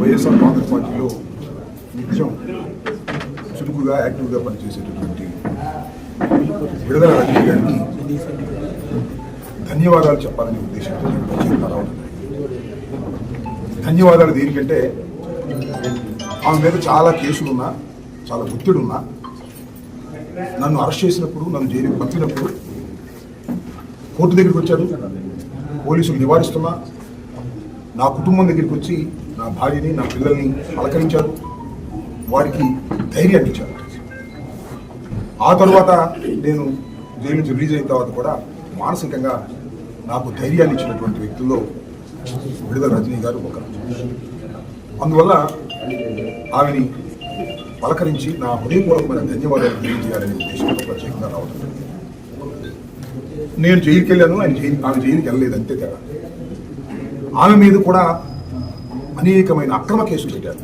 వైఎస్ఆర్ కాంగ్రెస్ పార్టీలో నిత్యం చురుకుగా యాక్టివ్గా పనిచేసేటటువంటి విడుదల రజనీ గారికి ధన్యవాదాలు చెప్పాలనే ఉద్దేశంతో నేను ప్రత్యేకంగా రావడం. ధన్యవాదాలు దేనికంటే ఆమె మీద చాలా కేసులున్నా, చాలా ఒత్తిడున్నా, నన్ను అరెస్ట్ చేసినప్పుడు, నన్ను జైలుకి పంపినప్పుడు కోర్టు దగ్గరికి వచ్చారు, పోలీసులు నివారిస్తున్నా, నా కుటుంబం దగ్గరికి వచ్చి నా భార్యని, నా పిల్లల్ని పలకరించారు, వారికి ధైర్యాన్ని ఇచ్చారు. ఆ తర్వాత నేను జైలు నుంచి రిలీజ్ అయిన తర్వాత కూడా మానసికంగా నాకు ధైర్యాన్ని ఇచ్చినటువంటి వ్యక్తుల్లో విడుదల రజనీ గారు ఒకరు. అందువల్ల ఆమెని పలకరించి నా హృదయపూర్వకమైన ధన్యవాదాలు తెలియజేయాలనే ఉద్దేశంతో ప్రత్యేకంగా రావడం. నేను జైలుకి వెళ్ళాను, ఆమె జైలుకి వెళ్ళలేదు, అంతే తేడా. ఆమె మీద కూడా అనేకమైన అక్రమ కేసులు పెట్టారు,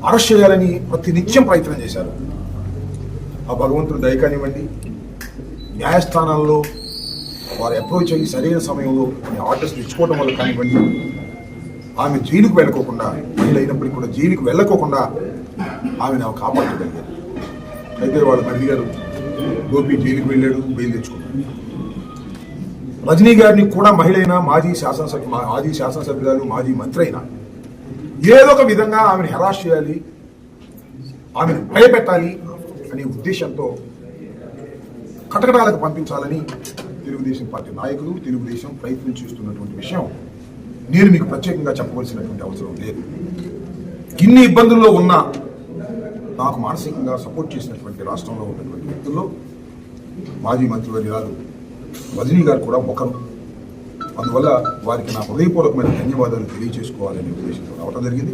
అరెస్ట్ చేయాలని ప్రతి నిత్యం ప్రయత్నం చేశారు. ఆ భగవంతుడు దయ కానివ్వండి, న్యాయస్థానాల్లో వారు అప్రోచ్ అయ్యి సరైన సమయంలో ఆర్డర్స్ తెచ్చుకోవడం వల్ల కానివ్వండి, ఆమె జైలుకు వెళ్ళకోకుండా, మహిళ అయినప్పటికీ కూడా జైలుకు వెళ్ళకోకుండా ఆమె నాకు కాపాడగలిగారు. అయితే వాళ్ళ మరిది గారు గోపి జైలుకు వెళ్ళాడు, బెయిల్ తెచ్చుకున్నాడు. రజనీ గారిని కూడా మహిళ అయినా, మాజీ శాసనసభ్యురాలు, మాజీ మంత్రి అయినా ఏదో ఒక విధంగా ఆమెను హెరాస్ చేయాలి, ఆమెను భయపెట్టాలి అనే ఉద్దేశంతో కటకటాలకు పంపించాలని తెలుగుదేశం పార్టీ నాయకులు, తెలుగుదేశం ప్రయత్నం చేస్తున్నటువంటి విషయం నేను మీకు ప్రత్యేకంగా చెప్పవలసినటువంటి అవసరం లేదు. ఇన్ని ఇబ్బందుల్లో ఉన్నా నాకు మానసికంగా సపోర్ట్ చేసినటువంటి రాష్ట్రంలో ఉన్నటువంటి వ్యక్తుల్లో మాజీ మంత్రివర్యురాలు రజనీ గారు కూడా ఒకరు. అందువల్ల వారికి నా హృదయపూర్వకమైన ధన్యవాదాలు తెలియజేసుకోవాలనే ఉద్దేశంతో రావడం జరిగింది.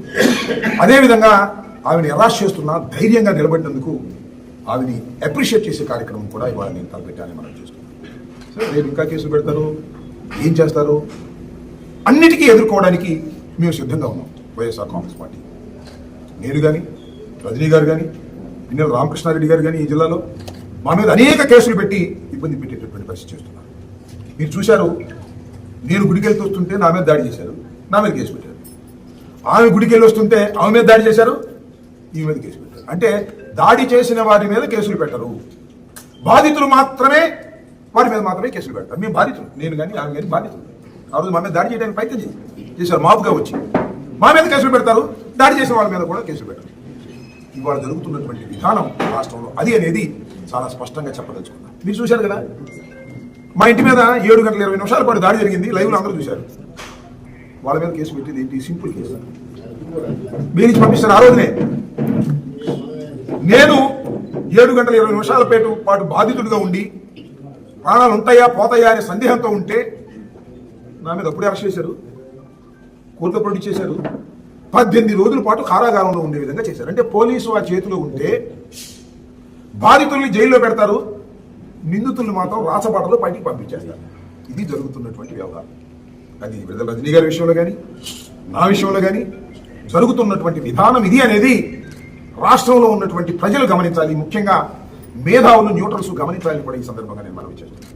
అదేవిధంగా ఆమెను హెరాస్ చేస్తున్నా ధైర్యంగా నిలబడినందుకు ఆమెని అప్రిషియేట్ చేసే కార్యక్రమం కూడా ఇవాళ నేను తలపెట్టాలని మనం చేస్తున్నాను. రేపు ఇంకా కేసులు పెడతారు, ఏం చేస్తారు, అన్నిటికీ ఎదుర్కోవడానికి మేము సిద్ధంగా ఉన్నాం. వైఎస్ఆర్ కాంగ్రెస్ పార్టీ, నేను కానీ, రజనీ గారు కానీ, పిన్నెల రామకృష్ణారెడ్డి గారు కానీ ఈ జిల్లాలో మా మీద అనేక కేసులు పెట్టి ఇబ్బంది పెట్టేటటువంటి పరిస్థితి చేస్తున్నారు. మీరు చూశారు, నేను గుడికి వెళ్తూ వస్తుంటే నా మీద దాడి చేశారు, నా మీద కేసు పెట్టారు. ఆమె గుడికి వెళ్ళి వస్తుంటే ఆమె మీద దాడి చేశారు, ఈ మీద కేసు పెట్టారు. అంటే దాడి చేసిన వారి మీద కేసులు పెట్టరు, బాధితులు మాత్రమే, వారి మీద మాత్రమే కేసులు పెడతారు. మేము బాధితులు, నేను కానీ ఆమె కానీ బాధితులు. ఆ రోజు మా మీద దాడి చేయడానికి ప్రయత్నం చేశారు, మాపుగా వచ్చి మా మీద కేసులు పెడతారు, దాడి చేసిన వాళ్ళ మీద కూడా కేసులు పెడతారు. ఇవాళ జరుగుతున్నటువంటి విధానం రాష్ట్రంలో అది అనేది చాలా స్పష్టంగా చెప్పదలుచుకున్నాను. మీరు చూశారు కదా, మా ఇంటి మీద 7 గంటల 20 నిమిషాల పాటు దాడి జరిగింది, లైవ్లో అందరూ చూశారు. వాళ్ళ మీద కేసు పెట్టేది ఏంటి? సింపుల్ కేసు, బెయిల్ ఇచ్చి పంపిస్తారు. ఆ రోజునే నేను 7 గంటల 20 నిమిషాల పాటు బాధితుడిగా ఉండి ప్రాణాలు ఉంటాయా పోతాయా అనే సందేహంతో ఉంటే నా మీద అప్పుడే అరెస్ట్ చేశారు, కోర్టులో ప్రొడ్యూస్ చేశారు. 18 రోజుల పాటు కారాగారంలో ఉండే విధంగా చేశారు. అంటే పోలీసు ఆ చేతిలో ఉంటే బాధితుల్ని జైల్లో పెడతారు, నిందితుల్ని మాత్రం రాచబాటలో బయటికి పంపించేస్తారు. ఇది జరుగుతున్నటువంటి వ్యవహారం. అది విడుదల రజనీ గారి విషయంలో కానీ, నా విషయంలో కానీ జరుగుతున్నటువంటి విధానం ఇది అనేది రాష్ట్రంలో ఉన్నటువంటి ప్రజలు గమనించాలి. ముఖ్యంగా మేధావులు, న్యూట్రల్స్ గమనించాలని కూడా ఈ సందర్భంగా నేను మనవి చేస్తున్నాను.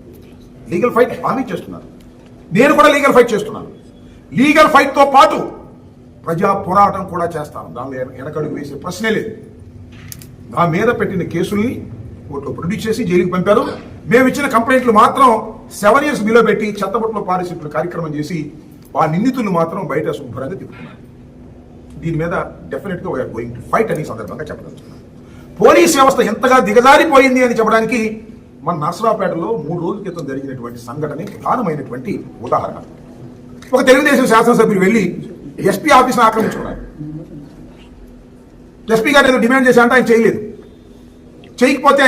లీగల్ ఫైట్ ఆమె చేస్తున్నారు, నేను కూడా లీగల్ ఫైట్ చేస్తున్నాను. లీగల్ ఫైట్తో పాటు ప్రజా పోరాటం కూడా చేస్తాను. దానిలో వెనకడుగు వేసే ప్రశ్నే లేదు. నా మీద పెట్టిన కేసుల్ని కోర్టులో ప్రొడ్యూస్ చేసి జైలుకి పంపారు. మేము ఇచ్చిన కంప్లైంట్లు మాత్రం 7 years బిలో పెట్టి చెత్తబుట్టలో పారేసిన కార్యక్రమం చేసి ఆ నిందితులు మాత్రం బయట శుభ్రంగా తిప్పుతున్నారు. దీని మీద డెఫినెట్గా వీఆర్ గోయింగ్ టు ఫైట్ అని సందర్భంగా చెప్పదలుచుకున్నాను. పోలీస్ వ్యవస్థ ఎంతగా దిగజారిపోయింది అని చెప్పడానికి మన నర్సరావుపేటలో 3 రోజుల క్రితం జరిగినటువంటి సంఘటన ప్రధానమైనటువంటి ఉదాహరణ. ఒక తెలుగుదేశం శాసనసభ్యులు వెళ్ళి ఎస్పీ ఆఫీస్ని ఆక్రమించుకున్నారు. ఎస్పీ గారు ఏదో డిమాండ్ చేశా అంటే ఆయన చేయలేదు. చేయకపోతే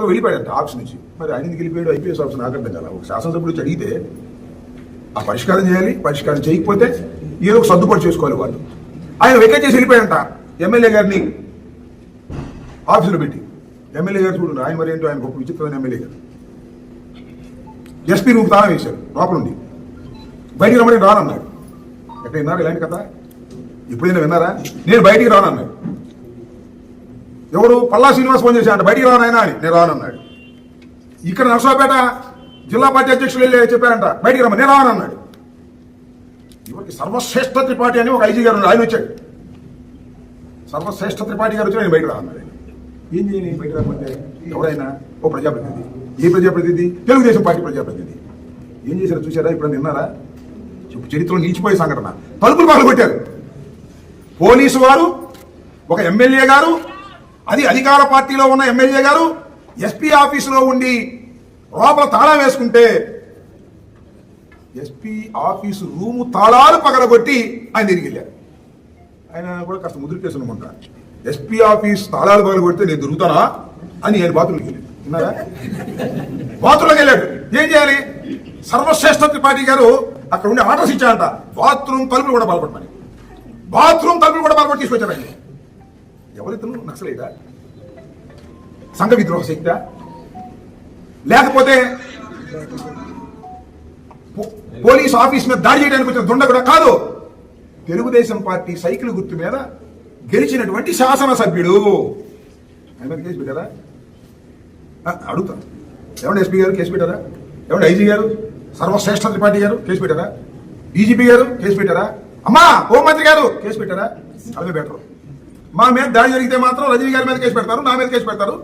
వెళ్ళిపోయాడంట ఆఫీస్ నుంచి. మరి ఆయన ఎందుకు వెళ్ళిపోయాడు? ఐపీఎస్ ఆఫీస్ నాకు అర్థం కదా. ఒక శాసనసభ్యుడు వచ్చి అడిగితే ఆ పరిష్కారం చేయాలి, పరిష్కారం చేయకపోతే ఏదో ఒక సర్దుబాటు చేసుకోవాలి వాళ్ళు. ఆయన వెకేట్ చేసి వెళ్ళిపోయాడంట ఎమ్మెల్యే గారిని ఆఫీసులో పెట్టి. ఎమ్మెల్యే గారు చూడండి, ఆయన మరి ఏంటో, ఆయన గొప్ప విచిత్రమైన ఎమ్మెల్యే గారు. ఎస్పీ రూపు తాళం వేశారు లోపల నుండి, బయటికి రమ్మని రానన్నాడు. ఎక్కడ విన్నారా ఇలాంటి కథ? ఎప్పుడైనా విన్నారా? నేను బయటికి రానన్నాడు. ఎవరు? పల్లా శ్రీనివాస్ ఫోన్ చేశాడు, బయటికి రానైనా అని. నేను రానన్నాడు. ఇక్కడ నర్సరావుపేట జిల్లా పార్టీ అధ్యక్షులు వెళ్ళి చెప్పారంట, బయటికి రమ్మని. నేను రానన్నాడు. ఇవరికి సర్వశ్రేష్ఠ త్రిపాఠి అని ఒక ఐజీ గారు ఆయన వచ్చాడు. సర్వశ్రేష్ఠ త్రిపాఠి గారు వచ్చి నేను బయట రాన్నాడు. ఏం చేయని బయట రాకుంటే ఎవరైనా ఓ ప్రజాప్రతినిధి, ఏ ప్రజాప్రతినిధి? తెలుగుదేశం పార్టీ ప్రజాప్రతినిధి. ఏం చేశారో చూసారా? ఇప్పుడు విన్నారా? చరిత్రలో నిలిచిపోయే సంఘటన. తలుపులు పగలు కొట్టారు పోలీసు వారు, ఒక ఎమ్మెల్యే గారు, అది అధికార పార్టీలో ఉన్న ఎమ్మెల్యే గారు ఎస్పీ ఆఫీసులో ఉండి లోపల తాళం వేసుకుంటే ఎస్పీ ఆఫీసు రూము తాళాలు పగలగొట్టి ఆయన తిరిగి వెళ్ళారు. ఆయన కూడా కాస్త ముదురు కేసు అనుకుంటా. ఎస్పీ ఆఫీస్ తాళాలు పగలగొడితే నేను దొరుకుతానా అని ఆయన బాత్రూమ్కి వెళ్ళాడు. విన్నారా? బాత్రూంలోకి వెళ్ళాడు. ఏం చేయాలి? సర్వశ్రేష్ఠ త్రిపాఠి గారు అక్కడ ఉండి ఆర్డర్స్ ఇచ్చారంట, బాత్రూమ్ తలుపులు కూడా పగలగొట్టమని. బాత్రూమ్ తలుపులు కూడా పగలగొట్టి తీసుకొచ్చారండి. ఎవరితను? నక్సలైటా? సంఘ విద్రోహ శక్తి? లేకపోతే పోలీస్ ఆఫీస్ మీద దాడి చేయడానికి వచ్చిన దుండ కూడా కాదు. తెలుగుదేశం పార్టీ సైకిల్ గుర్తు మీద గెలిచినటువంటి శాసనసభ్యుడు. ఆయన మీద కేసు పెట్టారా? అడుగుతాను. ఏమంటే ఎస్పీ గారు కేసు పెట్టారా? ఏమంటే ఐజీ గారు, సర్వశ్రేష్ఠ త్రిపాఠి గారు కేసు పెట్టారా? డీజీపీ గారు కేసు పెట్టారా? అమ్మా హోంమంత్రి గారు కేసు పెట్టారా? అలాగే బెటర్. మా మీద దాడి జరిగితే మాత్రం రజనీ గారి మీద కేసు పెడతారు, నా మీద కేసు పెడతారు.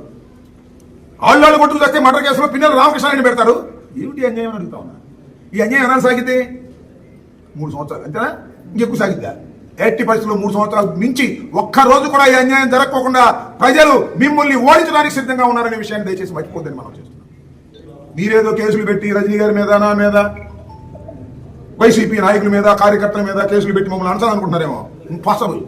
ఆళ్ళు కొట్టుకు వస్తే మర్డర్ కేసులో పిన్నెల రామకృష్ణారెడ్డి పెడతారు. ఏమిటి అన్యాయం అడుగుతా ఉన్నా? ఈ అన్యాయం ఎలా సాగితే 3 సంవత్సరాలు అంతేనా? ఇంకెక్కువ సాగిద్దా? 80 పరిస్థితుల్లో 3 సంవత్సరాలు మించి ఒక్క రోజు కూడా ఈ అన్యాయం జరగకుండా ప్రజలు మిమ్మల్ని ఓడించడానికి సిద్ధంగా ఉన్నారనే విషయాన్ని దయచేసి మర్చిపోద్దని మనం చేస్తున్నాం. మీరేదో కేసులు పెట్టి రజనీ గారి మీద, నా మీద, వైసీపీ నాయకుల మీద, కార్యకర్తల మీద కేసులు పెట్టి మమ్మల్ని అణచాలనుకుంటున్నారేమో. ఇంపాసిబుల్.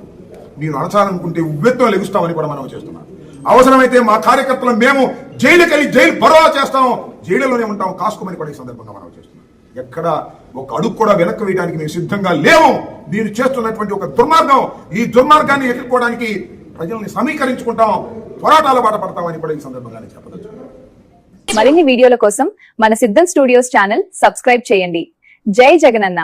మీరు అణచాలనుకుంటే ఉవ్వెత్తున లెగుస్తామని కూడా మనం చేస్తున్నాం. అవసరమైతే మా కార్యకర్తలు మేము జైలుకి వెళ్ళి జైలు బరోవా చేస్తాం, జైలులోనే ఉంటాం, కాసుకోమని కూడా ఈ సందర్భంగా మనం చేస్తున్నాం. ఎక్కడ ఒక అడుగు కూడా వెనక్కి వేయడానికి మేము సిద్ధంగా లేవు. మీరు చేస్తున్నటువంటి ఒక దుర్మార్గం, ఈ దుర్మార్గాన్ని ఎదుర్కోవడానికి ప్రజల్ని సమీకరించుకుంటాం, పోరాటాల బాట పడతామని కూడా ఈ సందర్భంగానే చెప్పదచ్చు. మరిన్ని వీడియోల కోసం మన సిద్ధం స్టూడియోస్ ఛానల్ సబ్స్క్రైబ్ చేయండి. జై జగనన్న.